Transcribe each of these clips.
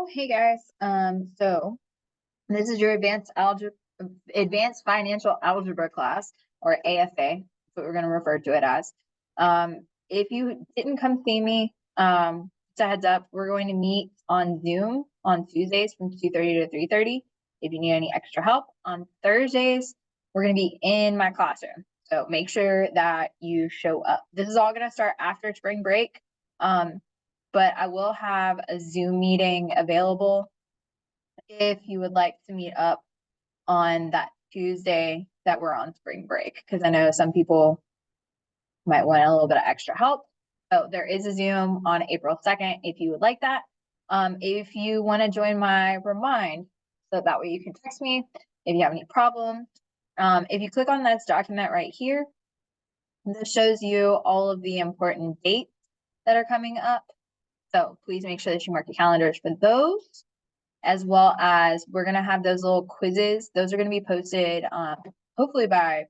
Oh, hey guys. So this is your advanced financial algebra class, or AFA. That's what we're going to refer to it as. If you didn't come see me, just a heads up, we're going to meet on Zoom on Tuesdays from 2:30 to 3:30. If you need any extra help on Thursdays, we're going to be in my classroom. So make sure that you show up. This is all going to start after spring break. But I will have a Zoom meeting available if you would like to meet up on that Tuesday that we're on spring break, because I know some people might want a little bit of extra help. So there is a Zoom on April 2nd if you would like that. If you want to join my remind, so that way you can text me if you have any problems. If you click on this document right here, this shows you all of the important dates that are coming up. So please make sure that you mark your calendars for those, as well as we're going to have those little quizzes. Those are going to be posted hopefully by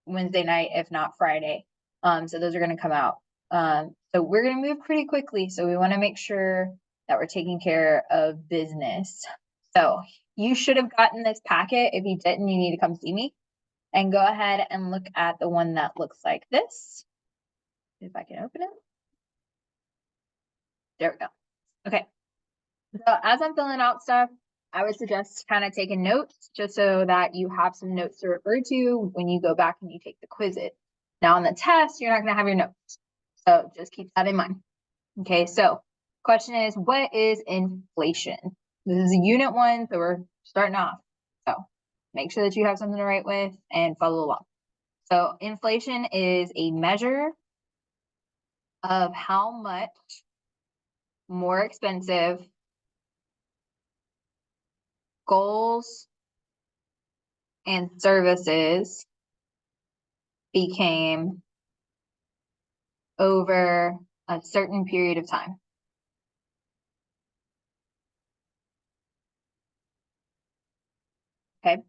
Wednesday night, if not Friday. So those are going to come out. So we're going to move pretty quickly. So we want to make sure that we're taking care of business. So you should have gotten this packet. If you didn't, you need to come see me and go ahead and look at the one that looks like this. If I can open it. There we go. Okay. So as I'm filling out stuff, I would suggest kind of taking notes just so that you have some notes to refer to when you go back and you take the quizzes. Now on the test, you're not going to have your notes. So just keep that in mind. Okay, so question is, what is inflation? This is a unit 1, so we're starting off. So make sure that you have something to write with and follow along. So inflation is a measure of how much more expensive goals and services became over a certain period of time. Okay.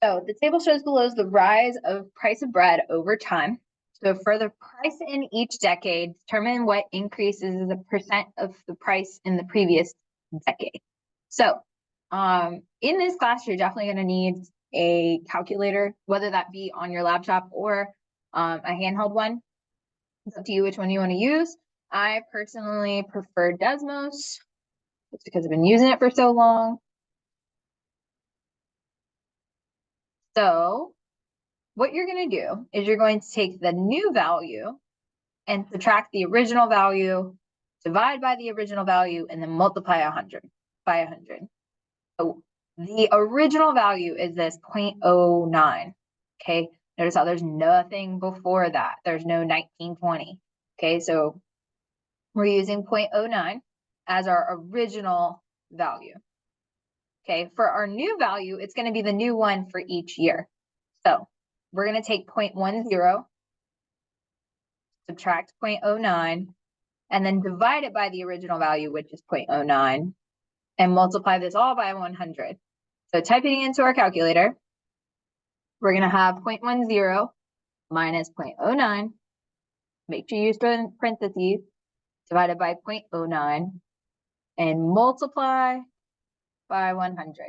So the table shows below is the rise of price of bread over time. So for the price in each decade, determine what increases as a percent of the price in the previous decade. So in this class, you're definitely going to need a calculator, whether that be on your laptop or a handheld one. It's up to you which one you want to use. I personally prefer Desmos, just because I've been using it for so long. So what you're going to do is you're going to take the new value and subtract the original value, divide by the original value, and then multiply 100 by 100. So the original value is this 0.09. Okay, notice how there's nothing before that. There's no 1920. Okay, so we're using 0.09 as our original value. Okay, for our new value, it's going to be the new one for each year. So we're going to take 0.10, subtract 0.09, and then divide it by the original value, which is 0.09, and multiply this all by 100. So typing it into our calculator, we're going to have 0.10 minus 0.09. Make sure you use parentheses, divided by 0.09, and multiply by 100. So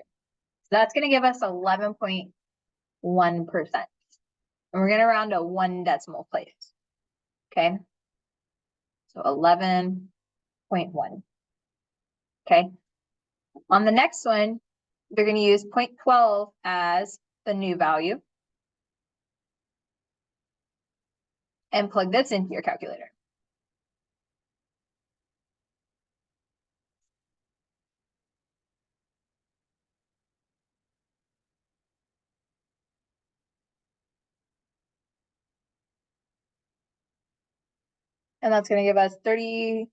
that's going to give us 11.1%. And we're going to round to 1 decimal place. Okay. So 11.1. Okay. On the next one, you're going to use 0.12 as the new value and plug this into your calculator. And that's going to give us 33.3.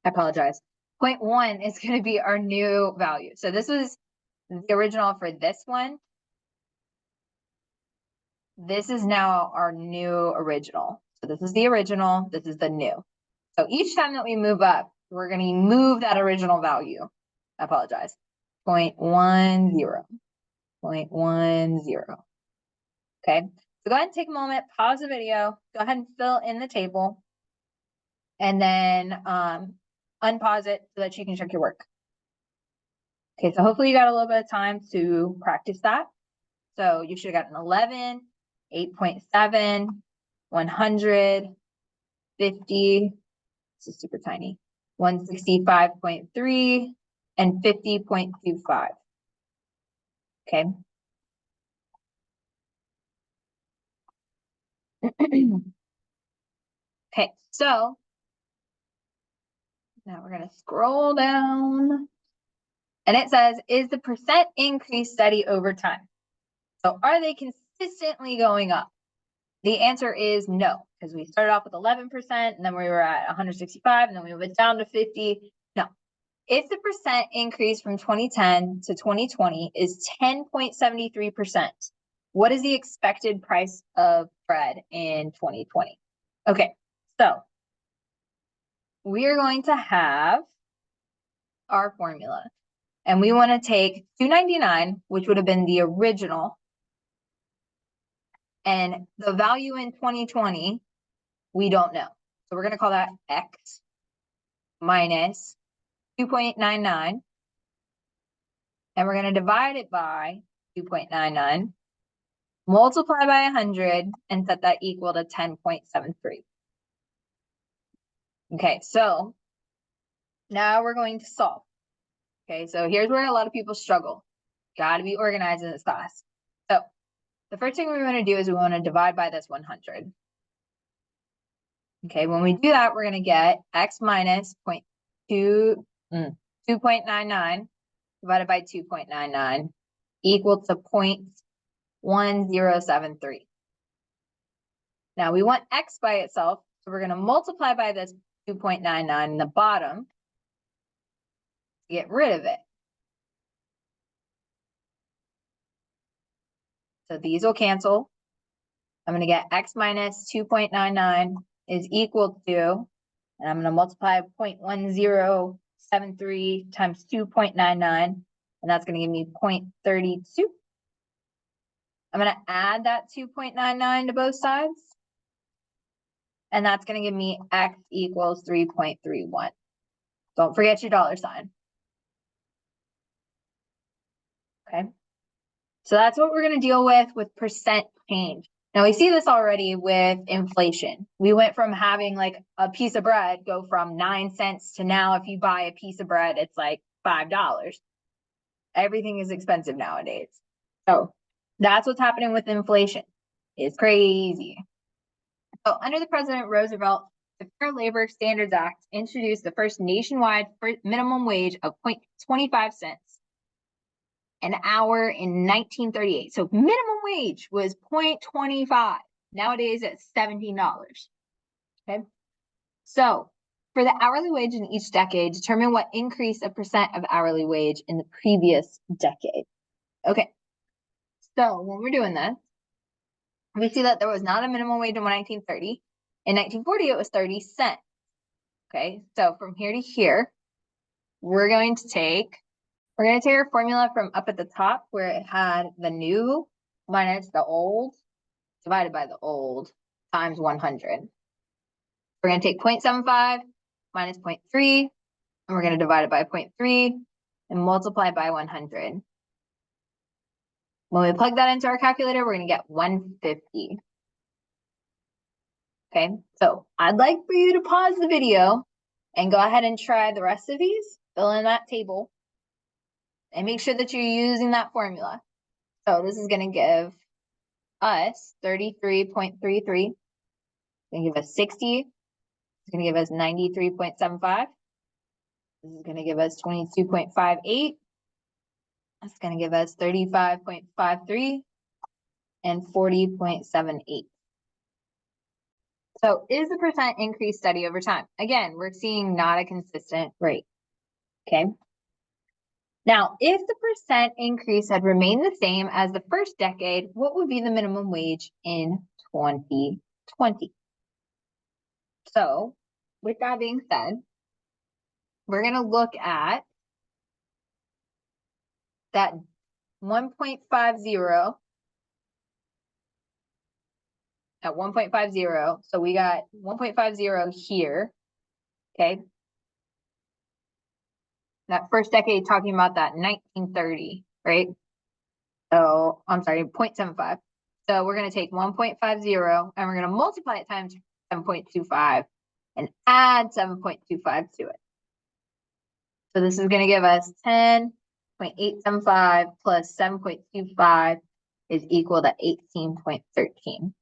I apologize. 0.1 is going to be our new value. So this was the original for this one. This is now our new original. So this is the original, this is the new. So each time that we move up, we're going to move that original value. I apologize. 0.10. 0.10. Okay, so go ahead and take a moment, pause the video, go ahead and fill in the table, and then unpause it so that you can check your work. Okay, so hopefully you got a little bit of time to practice that. So you should have got an 11, 8.7, 100, 50, this is super tiny, 165.3, and 50.25. Okay. Okay, so now we're going to scroll down. And it says, is the percent increase steady over time? So are they consistently going up? The answer is no, because we started off with 11%, and then we were at 165, and then we went down to 50. No. If the percent increase from 2010 to 2020 is 10.73%, what is the expected price of bread in 2020? Okay, so we are going to have our formula, and we want to take $2.99, which would have been the original, and the value in 2020, we don't know. So we're going to call that X minus 2.99. And we're going to divide it by 2.99, multiply by 100, and set that equal to 10.73. Okay, so now we're going to solve. Okay, so here's where a lot of people struggle. Got to be organized in this class. So the first thing we want to do is we want to divide by this 100. Okay, when we do that, we're going to get X minus 2.99 divided by 2.99 equal to 0.1073. Now we want X by itself, so we're going to multiply by this 2.99 in the bottom to get rid of it. So these will cancel. I'm going to get X minus 2.99 is equal to, and I'm going to multiply 0.1073 times 2.99, and that's going to give me 0.32. I'm going to add that 2.99 to both sides, and that's going to give me X equals 3.31. Don't forget your dollar sign. Okay. So that's what we're going to deal with percent change. Now we see this already with inflation. We went from having like a piece of bread go from 9 cents to now if you buy a piece of bread, it's like $5. Everything is expensive nowadays. So that's what's happening with inflation. It's crazy. So under the President Roosevelt, the Fair Labor Standards Act introduced the first nationwide minimum wage of 0.25 cents an hour in 1938. So minimum wage was 0.25. Nowadays it's $17. Okay. So for the hourly wage in each decade, determine what increase of percent of hourly wage in the previous decade. Okay. So when we're doing this, we see that there was not a minimum wage in 1930. In 1940, it was 30 cents. Okay. So from here to here, we're going to take our formula from up at the top where it had the new minus the old divided by the old times 100. We're going to take 0.75 minus 0.3, and we're going to divide it by 0.3 and multiply by 100. When we plug that into our calculator, we're going to get 150. Okay, so I'd like for you to pause the video and go ahead and try the rest of these, fill in that table, and make sure that you're using that formula. So this is going to give us 33.33. It's going to give us 60. It's going to give us 93.75. This is going to give us 22.58. That's going to give us 35.53 and 40.78. So is the percent increase steady over time? Again, we're seeing not a consistent rate. Okay. Now, if the percent increase had remained the same as the first decade, what would be the minimum wage in 2020? So, with that being said, we're going to look at that 1.50 at 1.50. So we got 1.50 here. Okay. That first decade talking about that 1930, right? So I'm sorry, 0.75. So we're going to take 1.50 and we're going to multiply it times 7.25 and add 7.25 to it. So this is going to give us 10.875 plus 7.25 is equal to 18.13.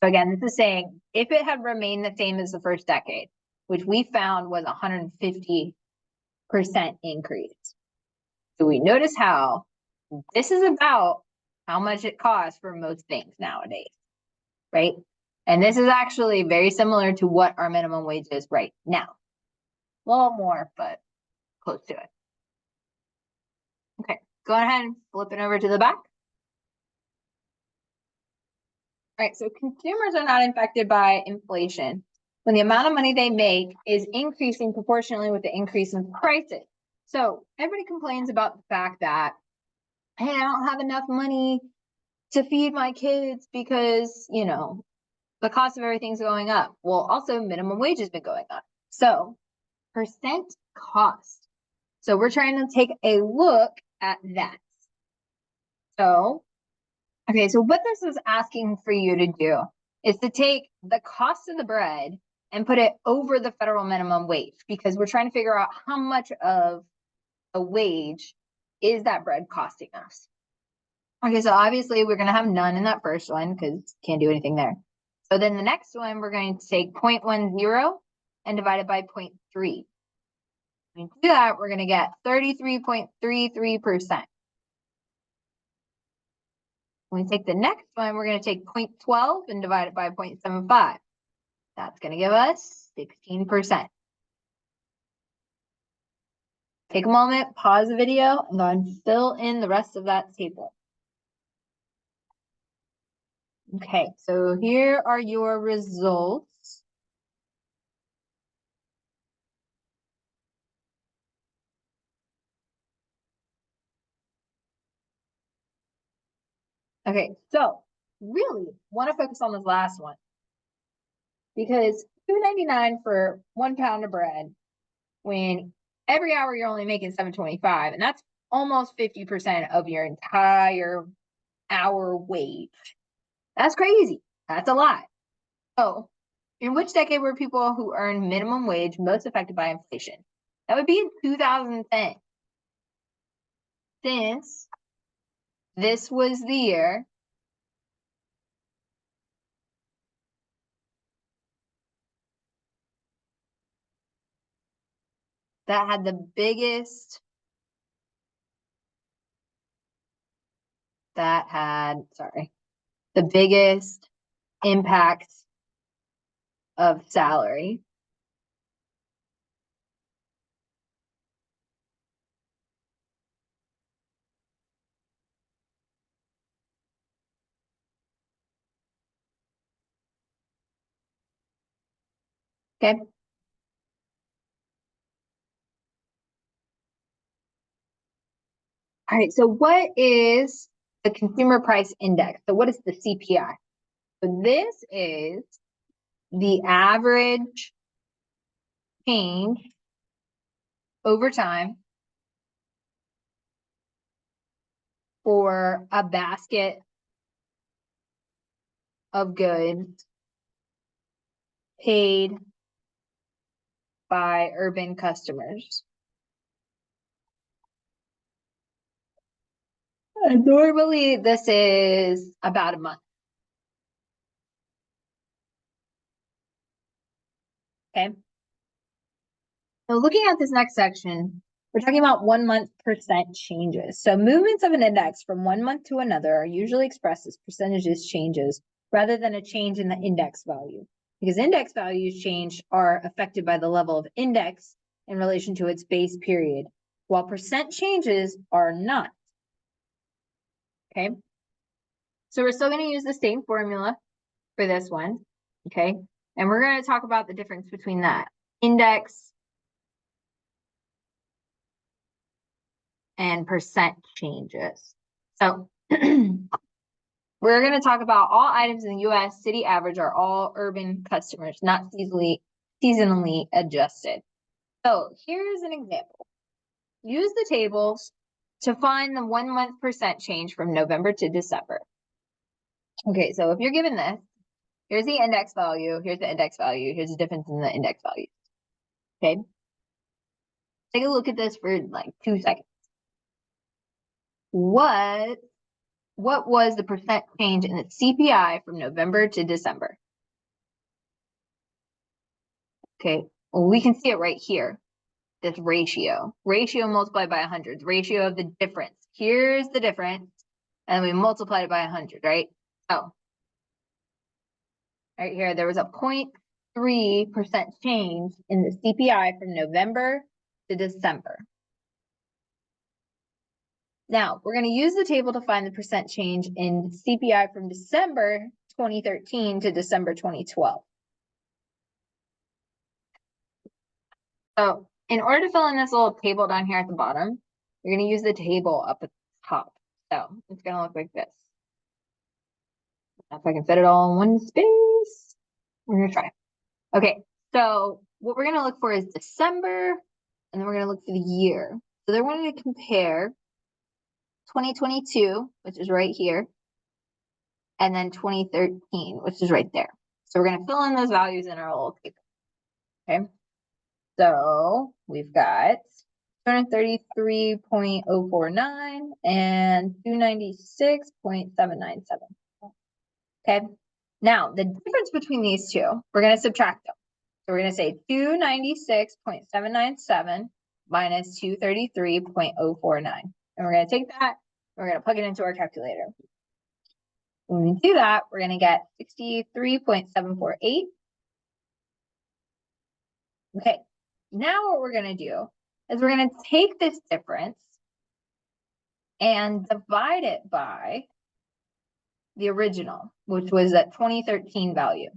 So again, this is saying if it had remained the same as the first decade, which we found was 150% increase. So we notice how this is about how much it costs for most things nowadays, right? And this is actually very similar to what our minimum wage is right now. A little more, but close to it. Okay, go ahead and flip it over to the back. All right, so consumers are not affected by inflation when the amount of money they make is increasing proportionally with the increase in prices. So everybody complains about the fact that, hey, I don't have enough money to feed my kids because, you know, the cost of everything's going up. Well, also minimum wage has been going up. So percent cost. So we're trying to take a look at that. So, okay, so what this is asking for you to do is to take the cost of the bread and put it over the federal minimum wage, because we're trying to figure out how much of a wage is that bread costing us. Okay, so obviously we're going to have none in that first one because can't do anything there. So then the next one, we're going to take 0.10 and divide it by 0.3. When we do that, we're going to get 33.33%. When we take the next one, we're going to take 0.12 and divide it by 0.75. That's going to give us 16%. Take a moment, pause the video, and go and fill in the rest of that table. Okay, so here are your results. Okay, so really want to focus on this last one, because $2.99 for 1 pound of bread when every hour you're only making $7.25, and that's almost 50% of your entire hour wage. That's crazy. That's a lot. So, in which decade were people who earned minimum wage most affected by inflation? That would be in 2010. Since this was the year that had the biggest, the biggest impact of salary. Okay. All right, so what is the consumer price index? So what is the CPI? So this is the average change over time for a basket of goods paid by urban customers. And normally this is about a month. Okay. So looking at this next section, we're talking about 1 month percent changes. So movements of an index from 1 month to another are usually expressed as percentages changes rather than a change in the index value, because index values change are affected by the level of index in relation to its base period, while percent changes are not. Okay. So we're still going to use the same formula for this one. Okay. And we're going to talk about the difference between that index and percent changes. So we're going to talk about all items in the U.S. city average are all urban customers, not seasonally adjusted. So here's an example. Use the tables to find the 1 month percent change from November to December. Okay, so if you're given this, here's the index value, here's the index value, here's the difference in the index value. Okay. Take a look at this for like 2 seconds. What was the percent change in the CPI from November to December? Okay, well, we can see it right here. This ratio multiplied by 100, ratio of the difference. Here's the difference, and we multiplied it by 100, right? So, right here, there was a 0.3% change in the CPI from November to December. Now, we're going to use the table to find the percent change in CPI from December 2013 to December 2012. So, in order to fill in this little table down here at the bottom, you're going to use the table up at the top. So, it's going to look like this. If I can fit it all in one space, we're going to try. Okay, so what we're going to look for is December, and then we're going to look for the year. So they're wanting to compare 2022, which is right here, and then 2013, which is right there. So we're going to fill in those values in our little table. Okay, so we've got 233.049 and 296.797. Okay, now the difference between these two, we're going to subtract them. So we're going to say 296.797 minus 233.049. And we're going to take that, and we're going to plug it into our calculator. When we do that, we're going to get 63.748. Okay, now what we're going to do is we're going to take this difference and divide it by the original, which was that 2013 value.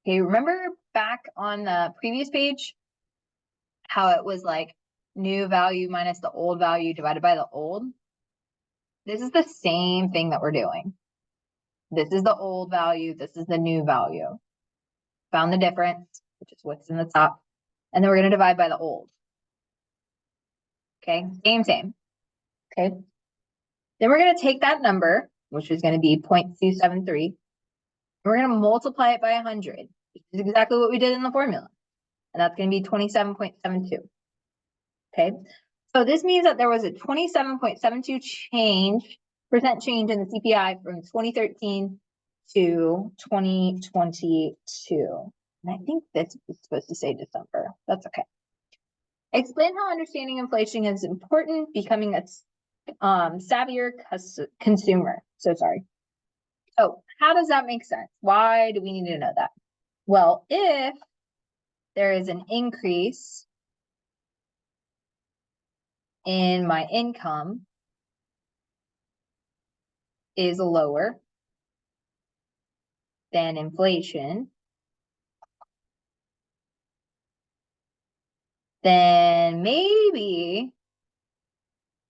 Okay, remember back on the previous page, how it was like new value minus the old value divided by the old? This is the same thing that we're doing. This is the old value, this is the new value. Found the difference, which is what's in the top, and then we're going to divide by the old. Okay, same. Okay, then we're going to take that number, which is going to be 0.273, and we're going to multiply it by 100, which is exactly what we did in the formula, and that's going to be 27.72. Okay, so this means that there was a 27.72% change in the CPI from 2013 to 2022. And I think this was supposed to say December. That's okay. Explain how understanding inflation is important, becoming a savvier consumer. So sorry. So how does that make sense? Why do we need to know that? Well, if there is an increase in my income is lower than inflation, then maybe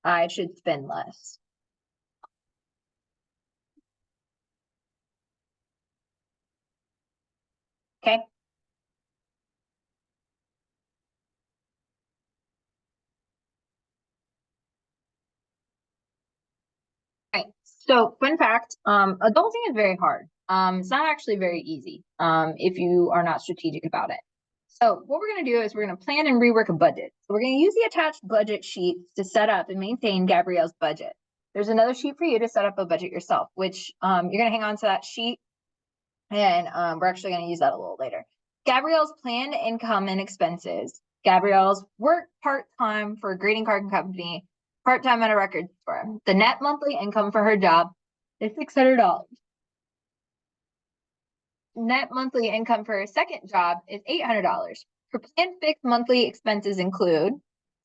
I should spend less. Okay. Right. So fun fact, adulting is very hard. It's not actually very easy if you are not strategic about it. So what we're going to do is we're going to plan and rework a budget. So we're going to use the attached budget sheets to set up and maintain Gabrielle's budget. There's another sheet for you to set up a budget yourself, which you're going to hang on to that sheet, and we're actually going to use that a little later. Gabrielle's planned income and expenses. Gabrielle's work part-time for a greeting card company, part-time at a record store. The net monthly income for her job is $600. Net monthly income for her second job is $800. Her planned fixed monthly expenses include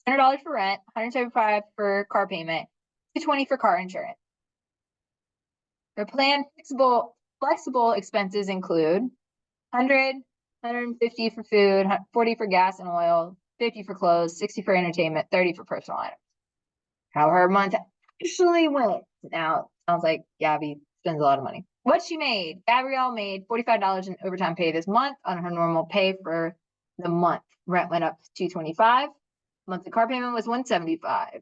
$100 for rent, $175 for car payment, $220 for car insurance. Her planned flexible expenses include $100, $150 for food, $40 for gas and oil, $50 for clothes, $60 for entertainment, $30 for personal items. How her month actually went. Now, sounds like Gabby spends a lot of money. What she made, Gabrielle made $45 in overtime pay this month on her normal pay for the month. Rent went up to $225. Monthly car payment was $175.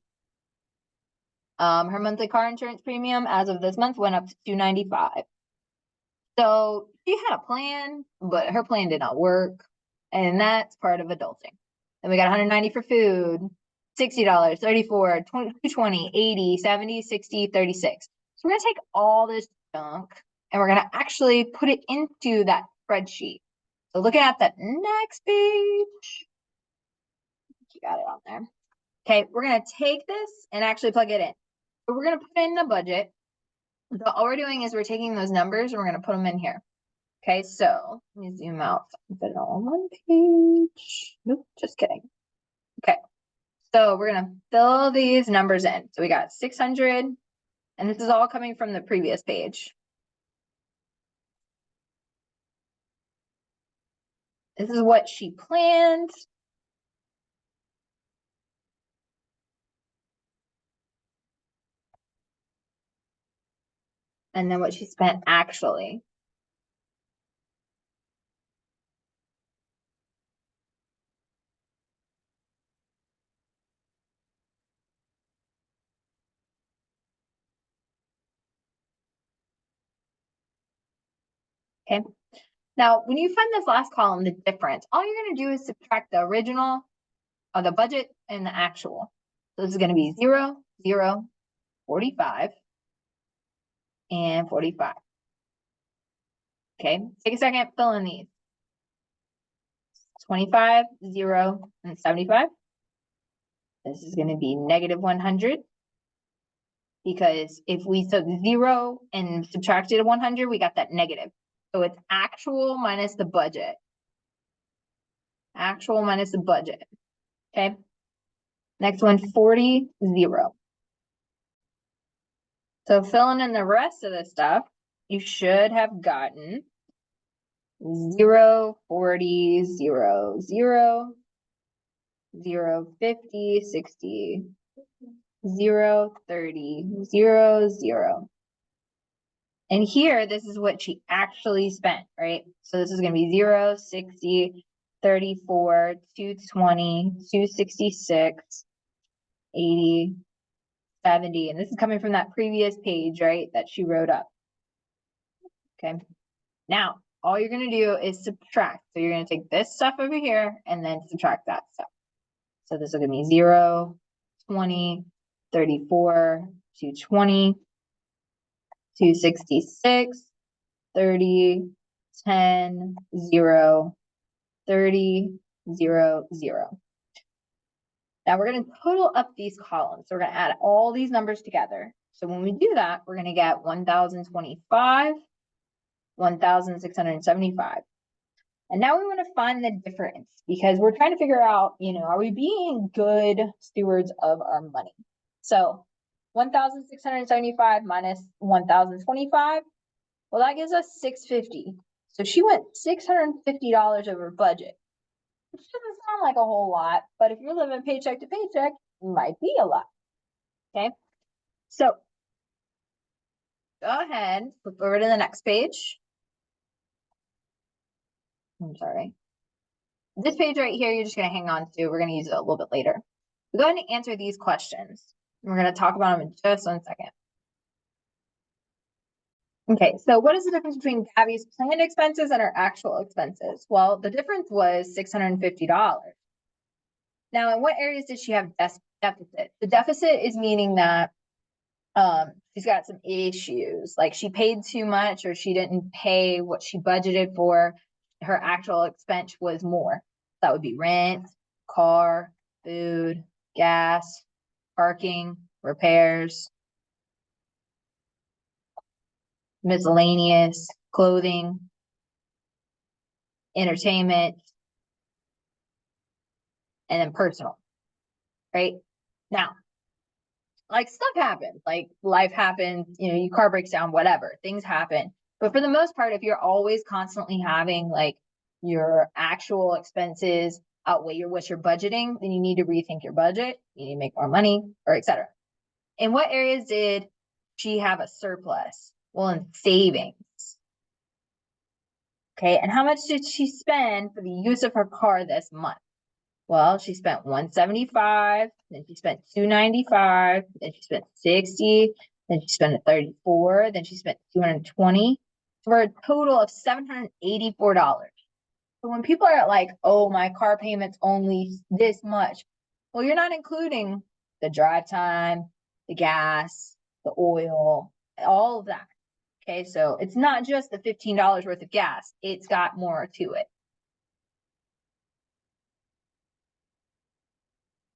Her monthly car insurance premium as of this month went up to $295. So she had a plan, but her plan did not work. And that's part of adulting. Then we got $190 for food, $60, $34, $20, $80, $70, $60, $36. So we're gonna take all this junk and we're gonna actually put it into that spreadsheet. So looking at that next page, you got it on there. Okay, we're gonna take this and actually plug it in. So we're gonna put it in the budget. So all we're doing is we're taking those numbers and we're gonna put them in here. Okay, so let me zoom out. Put it all on one page. Nope, just kidding. Okay, so we're gonna fill these numbers in. So we got 600, and this is all coming from the previous page. This is what she planned. And then what she spent actually. Okay. Now, when you find this last column, the difference, all you're going to do is subtract the original of the budget and the actual. So this is going to be 0, 0, 45, and 45. Okay, take a second, fill in these. 25, 0, and 75. This is going to be negative 100. Because if we took 0 and subtracted 100, we got that negative. So it's actual minus the budget. Actual minus the budget. Okay. Next one, 40, 0. So filling in the rest of the stuff, you should have gotten 0, 40, 0, 0, 0, 50, 60, 0, 30, 0, 0. And here, this is what she actually spent, right? So this is going to be 0, 60, 34, 220, 266, 80, 70. And this is coming from that previous page, right, that she wrote up. Okay. Now, all you're going to do is subtract. So you're going to take this stuff over here and then subtract that stuff. So this is going to be 0, 20, 34, 220, 266, 30, 10, 0, 30, 0, 0. Now we're going to total up these columns. So we're going to add all these numbers together. So when we do that, we're going to get 1,025, 1,675. And now we want to find the difference because we're trying to figure out, are we being good stewards of our money? So 1,675 minus 1,025, well, that gives us 650. So she went $650 over budget, which doesn't sound like a whole lot, but if you're living paycheck to paycheck, it might be a lot. Okay, so go ahead, flip over to the next page. I'm sorry. This page right here, you're just going to hang on to. We're going to use it a little bit later. Go ahead and answer these questions. We're going to talk about them in just 1 second. Okay, so what is the difference between Gabby's planned expenses and her actual expenses? Well, the difference was $650. Now, in what areas did she have deficit? The deficit is meaning that she's got some issues, like she paid too much or she didn't pay what she budgeted for. Her actual expense was more. That would be rent, car, food, gas, parking, repairs, miscellaneous, clothing, entertainment, and then personal, right? Now, like stuff happens, like life happens, your car breaks down, whatever, things happen. But for the most part, if you're always constantly having like your actual expenses outweigh what you're budgeting, then you need to rethink your budget, you need to make more money, or etc. In what areas did she have a surplus? Well, in savings. Okay, and how much did she spend for the use of her car this month? Well, she spent $175, then she spent $295, then she spent $60, then she spent $34, then she spent $220 for a total of $784. So when people are like, oh, my car payment's only this much, well, you're not including the drive time, the gas, the oil, all of that. Okay, so it's not just the $15 worth of gas, it's got more to it.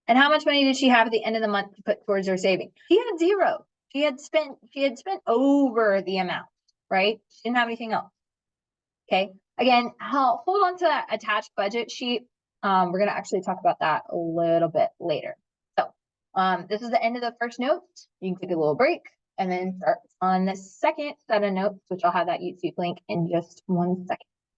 And how much money did she have at the end of the month to put towards her savings? She had zero. She had spent over the amount, right? She didn't have anything else. Okay. Again, hold on to that attached budget sheet. We're going to actually talk about that a little bit later. So this is the end of the first note. You can take a little break and then start on the second set of notes, which I'll have that YouTube link in just 1 second.